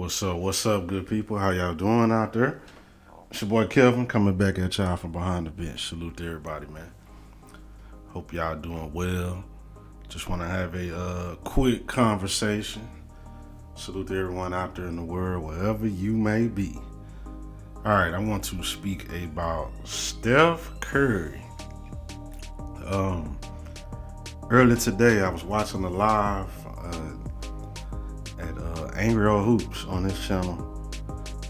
What's up, good people? How y'all doing out there? It's your boy Kevin coming back at y'all from behind the bench. Salute to everybody, man. Hope y'all doing well. Just want to have a quick conversation. Salute to everyone out there in the world, wherever you may be. All right, I want to speak about Steph Curry. Um, Earlier today, I was watching the live at Angry Old Hoops on this channel.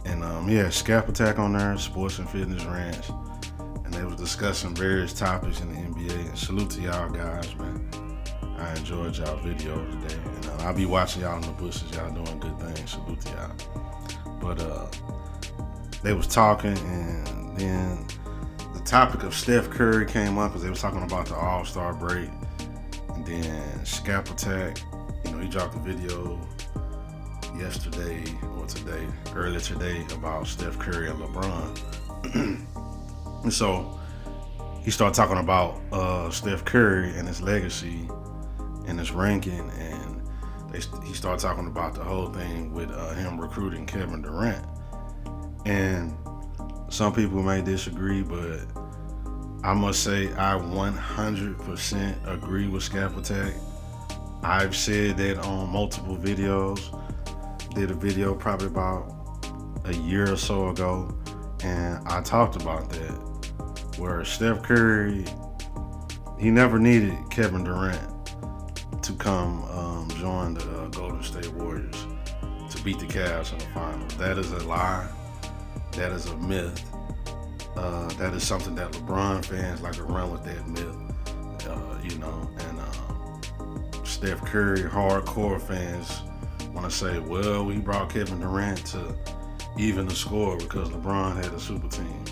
And yeah, Skap Attack on there, sports and fitness rants. And they was discussing various topics in the NBA. And salute to y'all guys, man. I enjoyed y'all video today. And I'll be watching y'all in the bushes. Y'all doing good things. Salute to y'all. But they was talking, and then the topic of Steph Curry came up because they was talking about the All-Star break. And then Skap Attack, he dropped a video yesterday or today, earlier today, about Steph Curry and LeBron. And so he started talking about Steph Curry and his legacy and his ranking, and he started talking about the whole thing with him recruiting Kevin Durant. And some people may disagree, but I must say I 100% agree with Skap Attack. I've said that on multiple videos. Did a video probably about a year or so ago, and I talked about that, where Steph Curry, he never needed Kevin Durant to come join the Golden State Warriors to beat the Cavs in the finals. That is a lie. That is a myth. That is something that LeBron fans like to run with, that myth, and Steph Curry hardcore fans want to say, well, we brought Kevin Durant to even the score because LeBron had a super team.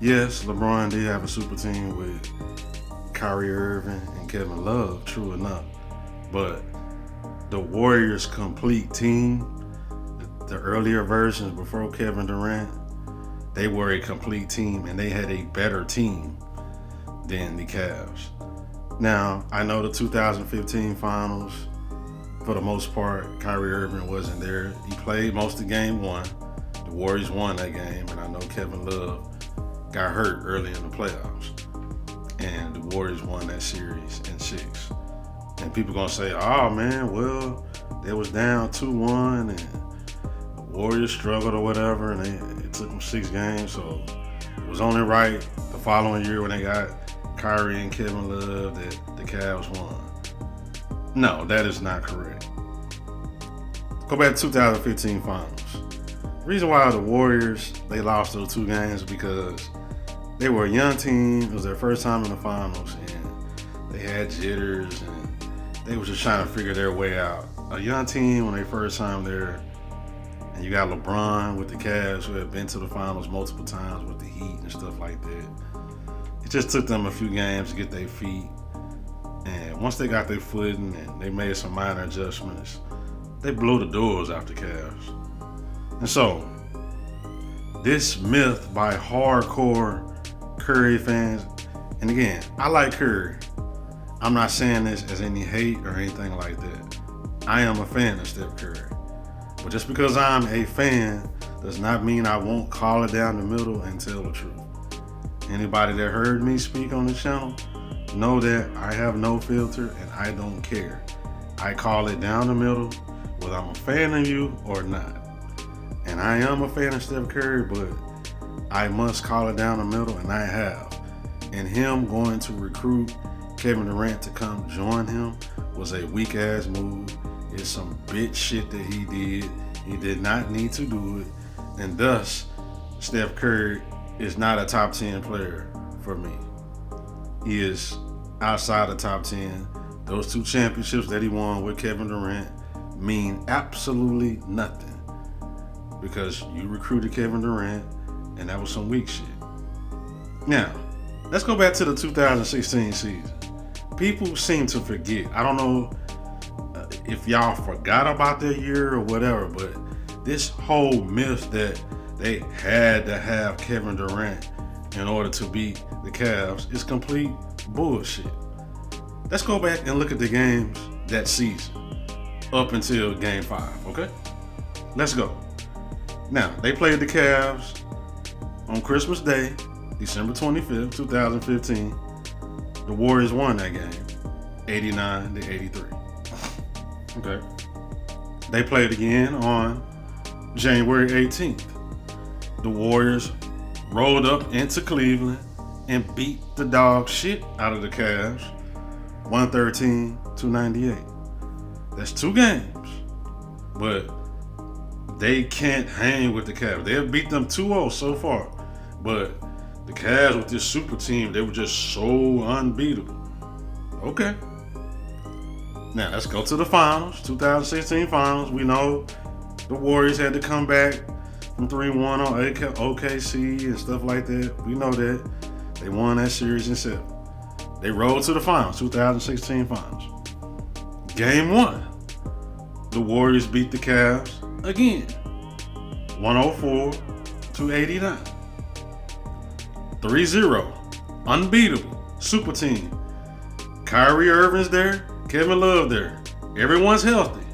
Yes, LeBron did have a super team with Kyrie Irving and Kevin Love, true enough. But the Warriors' complete team, the earlier versions before Kevin Durant, they were a complete team, and they had a better team than the Cavs. Now, I know the 2015 finals, for the most part, Kyrie Irving wasn't there. He played most of game one. The Warriors won that game, and I know Kevin Love got hurt early in the playoffs. And the Warriors won that series in 6. And people gonna say, oh man, well, they was down 2-1 and the Warriors struggled or whatever, and it took them 6 games, so it was only right the following year when they got Kyrie and Kevin Love that the Cavs won. No, that is not correct. Go back to 2015 finals. The reason why the Warriors, they lost those 2 games because they were a young team. It was their first time in the finals, and they had jitters, and they was just trying to figure their way out. A young team when they first time there, and you got LeBron with the Cavs, who had been to the finals multiple times with the Heat and stuff like that. It just took them a few games to get their feet. And once they got their footing and they made some minor adjustments, they blew the doors out the Cavs. And so, this myth by hardcore Curry fans, and again, I like Curry. I'm not saying this as any hate or anything like that. I am a fan of Steph Curry. But just because I'm a fan does not mean I won't call it down the middle and tell the truth. Anybody that heard me speak on the channel, know that I have no filter and I don't care. I call it down the middle, whether I'm a fan of you or not. And I am a fan of Steph Curry, but I must call it down the middle, and I have. And him going to recruit Kevin Durant to come join him was a weak ass move. It's some bitch shit that he did. He did not need to do it. And thus, Steph Curry is not a top 10 player for me. He is outside the top 10. Those 2 championships that he won with Kevin Durant mean absolutely nothing because you recruited Kevin Durant, and that was some weak shit. Now, let's go back to the 2016 season. People seem to forget. I don't know if y'all forgot about that year or whatever, but this whole myth that they had to have Kevin Durant in order to beat the Cavs is complete bullshit. Let's go back and look at the games that season up until game 5, okay? Let's go. Now, they played the Cavs on Christmas Day, December 25th, 2015. The Warriors won that game, 89-83. Okay. They played again on January 18th. The Warriors rolled up into Cleveland and beat the dog shit out of the Cavs, 113-98. That's 2 games, but they can't hang with the Cavs. They have beat them 2-0 so far, but the Cavs with this super team, they were just so unbeatable. Okay. Now let's go to the finals, 2016 finals. We know the Warriors had to come back from 3-1 on OKC and stuff like that. We know that. They won that series in 7. They rolled to the finals, 2016 finals. Game 1, the Warriors beat the Cavs again, 104-89. 3-0, unbeatable, super team. Kyrie Irving's there, Kevin Love there. Everyone's healthy,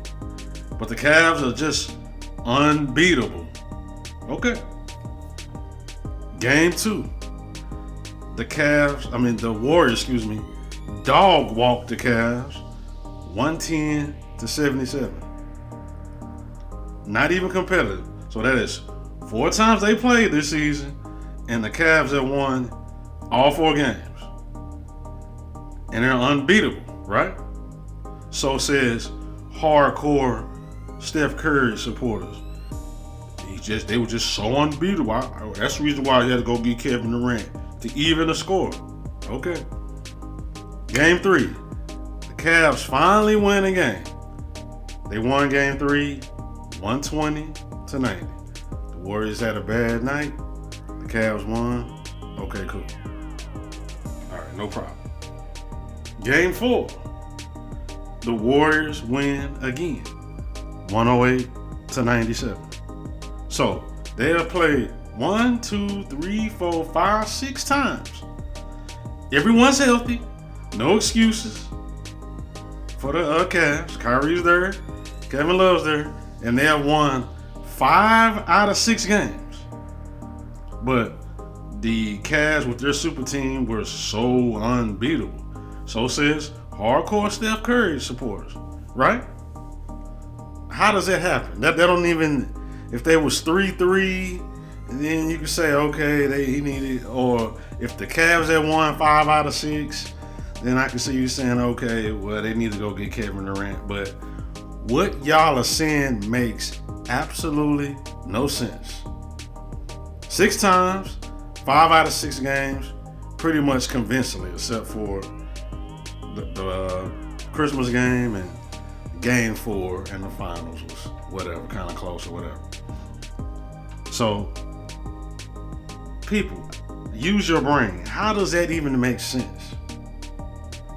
but the Cavs are just unbeatable. Okay. Game 2, the Warriors, dog walked the Cavs, 110-77. Not even competitive. So that is 4 times they played this season, and the Cavs have won all 4 games. And they're unbeatable, right? So says hardcore Steph Curry supporters. They were just so unbeatable. That's the reason why he had to go get Kevin Durant to even the score. Okay. Game 3. The Cavs finally win a game. They won game 3, 120-90. The Warriors had a bad night. The Cavs won. Okay, cool. All right, no problem. Game 4. The Warriors win again, 108-97. So they have played 1, 2, 3, 4, 5, 6 times. Everyone's healthy. No excuses for the Cavs. Kyrie's there. Kevin Love's there. And they have won 5 out of 6 games. But the Cavs with their super team were so unbeatable. So says hardcore Steph Curry supporters. Right? How does that happen? That don't even... If they was 3-3, then you could say, okay, he needed, or if the Cavs had won 5 out of 6, then I can see you saying, okay, well, they need to go get Kevin Durant. But what y'all are saying makes absolutely no sense. 6 times, 5 out of 6 games, pretty much convincingly, except for the Christmas game and game 4 and the finals was whatever, kind of close or whatever. So, people, use your brain. How does that even make sense?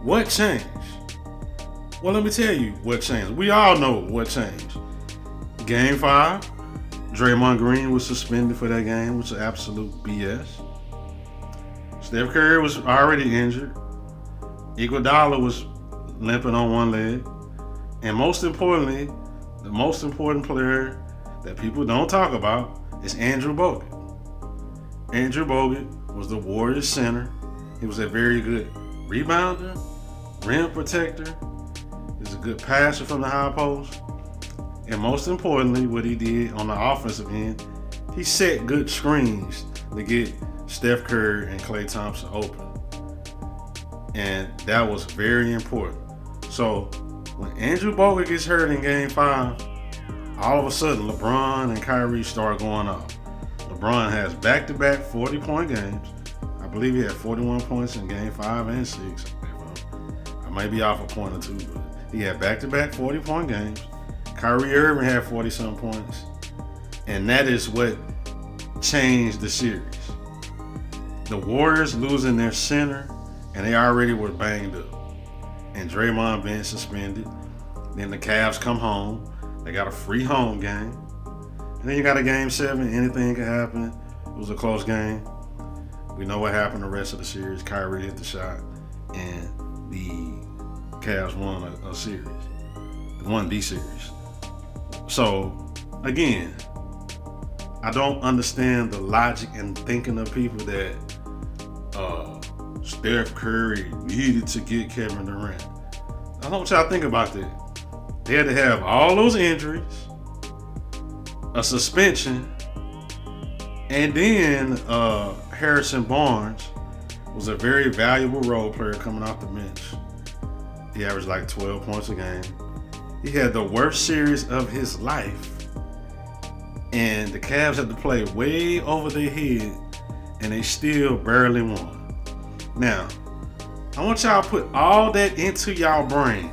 What changed? Well, let me tell you what changed. We all know what changed. Game 5, Draymond Green was suspended for that game, which is absolute BS. Steph Curry was already injured. Iguodala was limping on one leg. And most importantly, the most important player that people don't talk about is Andrew Bogut. Andrew Bogut was the Warriors center. He was a very good rebounder, rim protector. He's a good passer from the high post. And most importantly, what he did on the offensive end, he set good screens to get Steph Curry and Klay Thompson open. And that was very important. So when Andrew Bogut gets hurt in game 5, all of a sudden LeBron and Kyrie start going off. LeBron has back-to-back 40-point games. I believe he had 41 points in game 5 and 6. I might be off a point or 2, but he had back-to-back 40-point games. Kyrie Irving had 40-some points. And that is what changed the series. The Warriors losing their center, and they already were banged up. And Draymond being suspended. Then the Cavs come home. They got a free home game. And then you got a game 7. Anything can happen. It was a close game. We know what happened the rest of the series. Kyrie hit the shot. And the Cavs won a series. Won the series. So Again, I don't understand the logic and thinking of people that Steph Curry needed to get Kevin Durant. I don't know what y'all think about that. They had to have all those injuries, a suspension, and then Harrison Barnes was a very valuable role player coming off the bench. He averaged like 12 points a game. He had the worst series of his life. And the Cavs had to play way over their head, and they still barely won. Now, I want y'all to put all that into y'all brain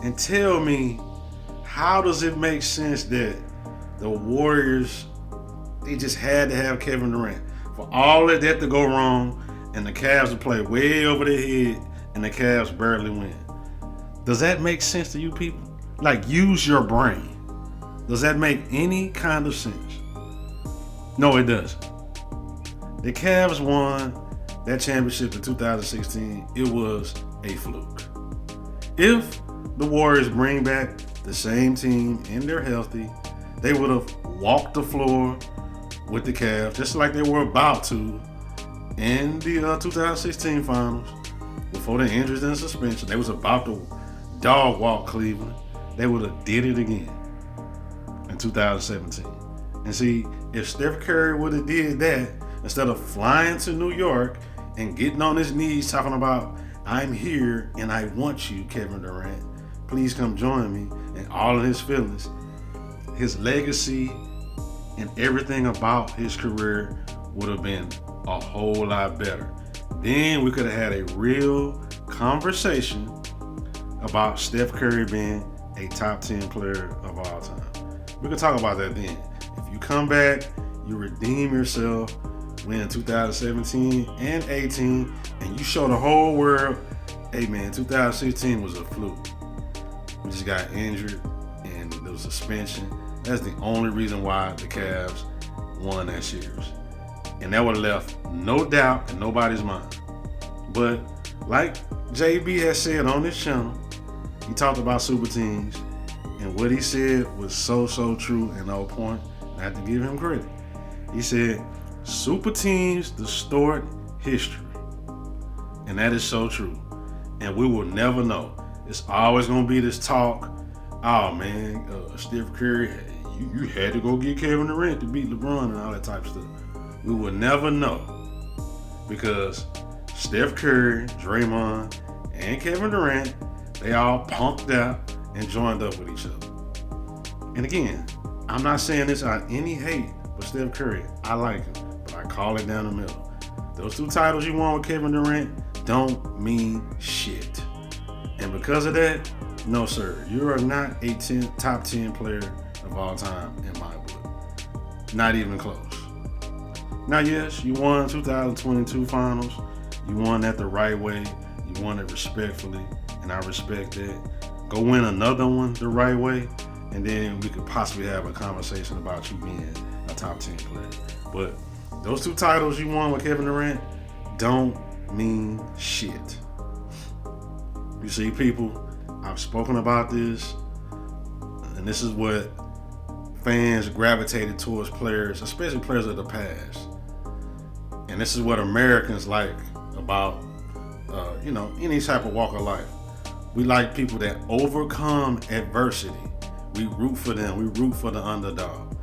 and tell me, how does it make sense that the Warriors, they just had to have Kevin Durant for all of that to go wrong, and the Cavs to play way over their head, and the Cavs barely win? Does that make sense to you people? Like, use your brain. Does that make any kind of sense? No, it doesn't. The Cavs won that championship in 2016. It was a fluke. If the Warriors bring back the same team and they're healthy, they would have walked the floor with the Cavs, just like they were about to in the 2016 finals. Before the injuries and suspension, they was about to dog walk Cleveland. They would have did it again in 2017. And see, if Steph Curry would have did that, instead of flying to New York and getting on his knees talking about, I'm here and I want you, Kevin Durant, please come join me, and all of his feelings, his legacy and everything about his career would have been a whole lot better. Then we could have had a real conversation about Steph Curry being a top 10 player of all time. We could talk about that then. If you come back, you redeem yourself, win 2017 and 18, and you show the whole world, hey man, 2016 was a fluke. We just got injured and there was suspension. That's the only reason why the Cavs won that series. And that would have left no doubt in nobody's mind. But like JB has said on this channel, he talked about super teams, and what he said was so true and on point. I have to give him credit. He said, super teams distort history. And that is so true. And we will never know. It's always going to be this talk, oh man, Steph Curry, you had to go get Kevin Durant to beat LeBron and all that type of stuff. We will never know, because Steph Curry, Draymond, and Kevin Durant, they all punked out and joined up with each other. And again, I'm not saying this out of any hate for Steph Curry. I like him, but I call it down the middle. Those 2 titles you won with Kevin Durant don't mean shit. And because of that, no sir, you are not a top 10 player of all time in my book. Not even close. Now yes, you won 2022 finals. You won that the right way. You won it respectfully, and I respect that. Go win another one the right way, and then we could possibly have a conversation about you being a top 10 player. But those 2 titles you won with Kevin Durant don't mean shit. You see, people, I've spoken about this, and this is what fans gravitated towards players, especially players of the past. And this is what Americans like about, any type of walk of life. We like people that overcome adversity. We root for them. We root for the underdog.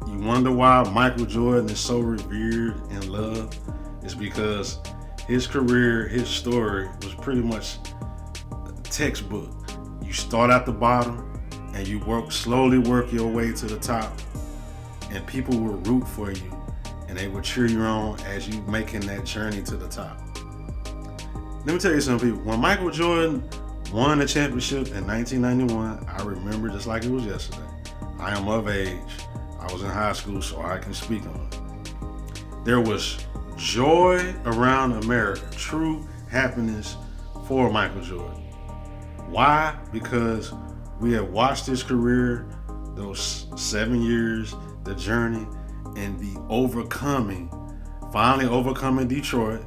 You wonder why Michael Jordan is so revered and loved? It's because his career, his story was pretty much textbook. You start at the bottom and you slowly work your way to the top, and people will root for you and they will cheer you on as you making that journey to the top. Let me tell you something, people. When Michael Jordan won the championship in 1991, I remember just like it was yesterday. I am of age. I was in high school, so I can speak on it. There was joy around America, true happiness for Michael Jordan. Why? Because we have watched his career, those 7 years, the journey, and the finally overcoming Detroit.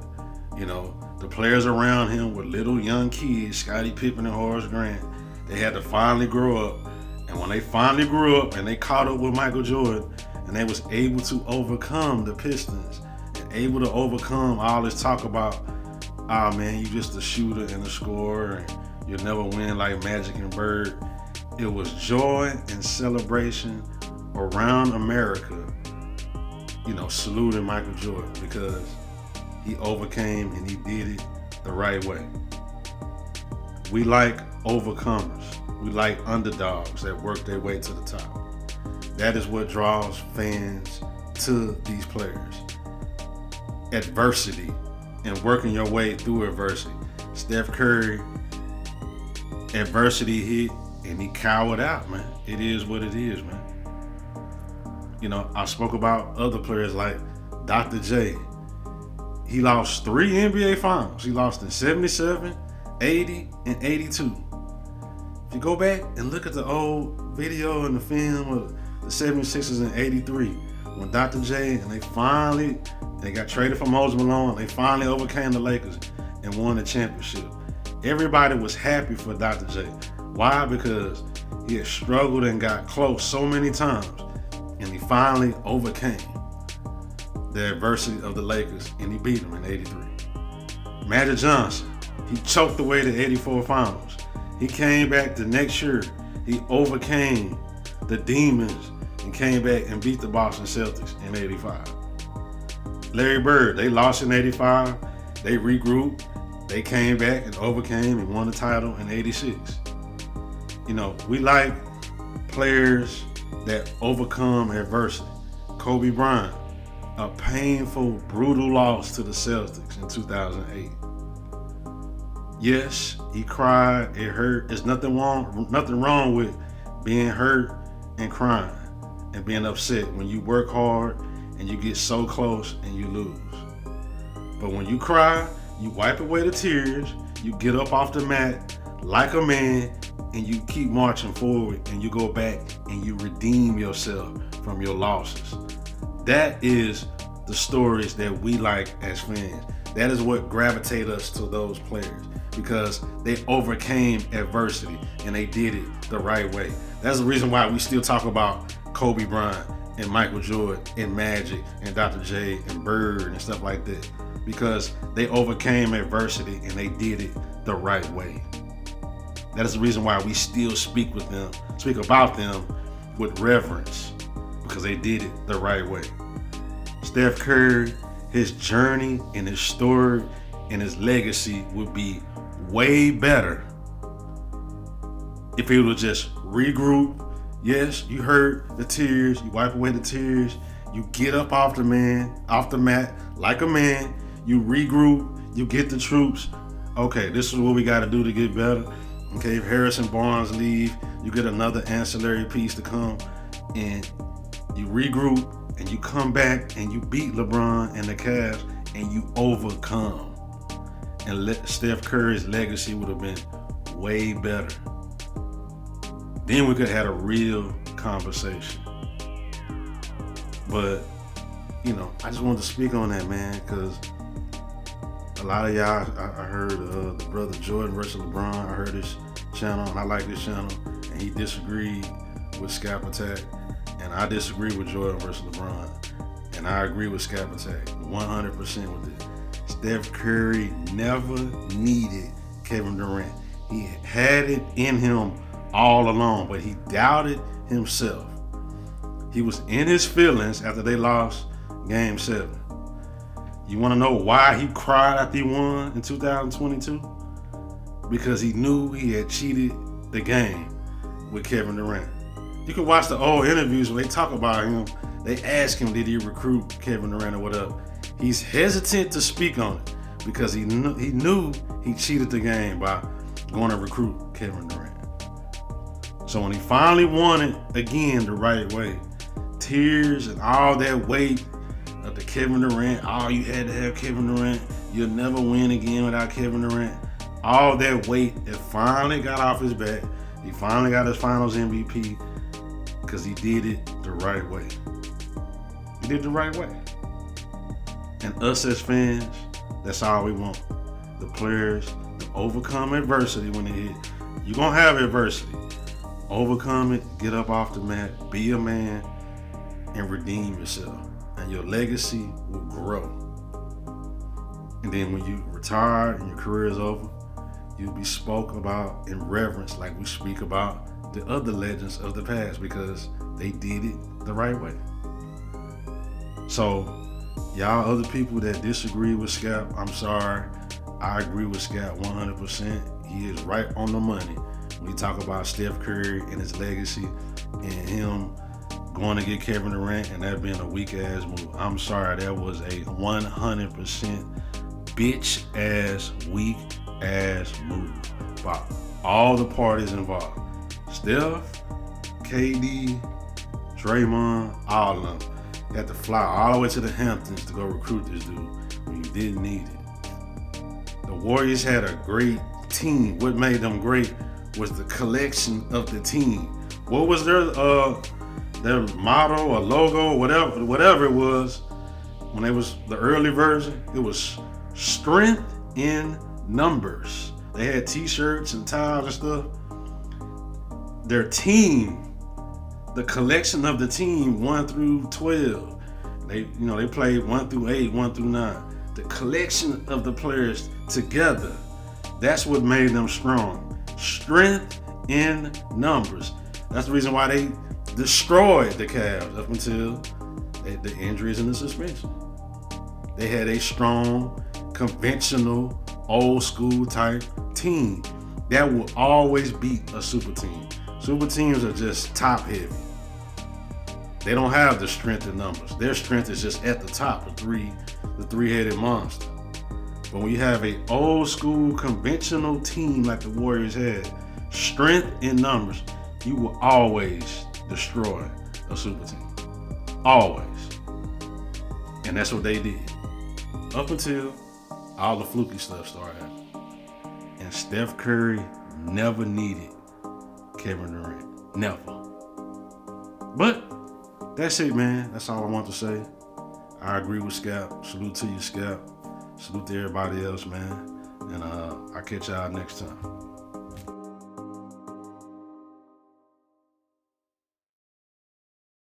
The players around him were little young kids, Scottie Pippen and Horace Grant. They had to finally grow up And when they finally grew up and they caught up with Michael Jordan and they was able to overcome the Pistons and able to overcome all this talk about, oh man, you just a shooter and a scorer and you'll never win like Magic and Bird. It was joy and celebration around America, saluting Michael Jordan because he overcame and he did it the right way. We like overcomers. We like underdogs that work their way to the top. That is what draws fans to these players. Adversity and working your way through adversity. Steph Curry, adversity hit and he cowered out, man. It is what it is, man. I spoke about other players like Dr. J. He lost 3 NBA finals. He lost in 77, 80, and 82. If you go back and look at the old video and the film of the 76ers in 83, when Dr. J and they got traded for Moses Malone, they finally overcame the Lakers and won the championship. Everybody was happy for Dr. J. Why? Because he had struggled and got close so many times, and he finally overcame the adversity of the Lakers, and he beat them in 83. Magic Johnson, he choked away the 84 finals. He came back the next year. He overcame the demons and came back and beat the Boston Celtics in 85. Larry Bird, they lost in 85. They regrouped. They came back and overcame and won the title in 86. We like players that overcome adversity. Kobe Bryant, a painful, brutal loss to the Celtics in 2008. Yes, he cried, it hurt. There's nothing wrong with being hurt and crying and being upset when you work hard and you get so close and you lose. But when you cry, you wipe away the tears, you get up off the mat like a man, and you keep marching forward and you go back and you redeem yourself from your losses. That is the stories that we like as fans. That is what gravitates us to those players, because they overcame adversity and they did it the right way. That's the reason why we still talk about Kobe Bryant and Michael Jordan and Magic and Dr. J and Bird and stuff like that, because they overcame adversity and they did it the right way. That is the reason why we still speak about them with reverence, because they did it the right way. Steph Curry, his journey and his story and his legacy would be way better if he would just regroup. Yes, you hurt the tears, you wipe away the tears, you get up off the mat like a man, you regroup, you get the troops. Okay, this is what we got to do to get better. Okay, if Harrison Barnes leave, you get another ancillary piece to come, and you regroup and you come back and you beat LeBron and the Cavs and you overcome. And Steph Curry's legacy would have been way better. Then we could have had a real conversation. But, I just wanted to speak on that, man, because a lot of y'all, I heard the brother Jordan versus LeBron. I heard this channel, and I like this channel, and he disagreed with Skap Attack, and I disagree with Jordan versus LeBron, and I agree with Skap Attack 100% with it. Steph Curry never needed Kevin Durant. He had it in him all along, but he doubted himself. He was in his feelings after they lost Game 7. You want to know why he cried after he won in 2022? Because he knew he had cheated the game with Kevin Durant. You can watch the old interviews when they talk about him. They ask him, did he recruit Kevin Durant or whatever? He's hesitant to speak on it because he knew he cheated the game by going to recruit Kevin Durant. So when he finally won it again the right way, tears and all that weight of the Kevin Durant, you had to have Kevin Durant, you'll never win again without Kevin Durant. All that weight, it finally got off his back. He finally got his finals MVP because he did it the right way. He did it the right way. And us as fans, that's all we want. The players to overcome adversity when it hit. You're going to have adversity. Overcome it, get up off the mat, be a man, and redeem yourself. And your legacy will grow. And then when you retire and your career is over, you'll be spoken about in reverence like we speak about the other legends of the past because they did it the right way. So, y'all other people that disagree with Skap, I'm sorry. I agree with Skap 100%. He is right on the money when you talk about Steph Curry and his legacy and him going to get Kevin Durant and that being a weak ass move. I'm sorry, that was a 100% bitch ass, weak ass move by all the parties involved. Steph, KD, Draymond, all of them had to fly all the way to the Hamptons to go recruit this dude when you didn't need it. The Warriors had a great team. What made them great was the collection of the team. What was their motto or logo or whatever it was when it was the early version? It was strength in numbers. They had t-shirts and ties and stuff. Their team, the collection of the team 1 through 12. They played 1 through 8, 1 through 9. The collection of the players together. That's what made them strong. Strength in numbers. That's the reason why they destroyed the Cavs up until the injuries and the suspension. They had a strong, conventional, old school type team that will always beat a super team. Super teams are just top heavy. They don't have the strength in numbers. Their strength is just at the top, the three-headed monster. But when you have an old school conventional team like the Warriors had, strength in numbers, you will always destroy a super team. Always. And that's what they did. Up until all the fluky stuff started happening. And Steph Curry never needed Kevin Durant. Never. But that's it, man. That's all I want to say. I agree with Skap. Salute to you, Skap. Salute to everybody else, man. And I'll catch y'all next time.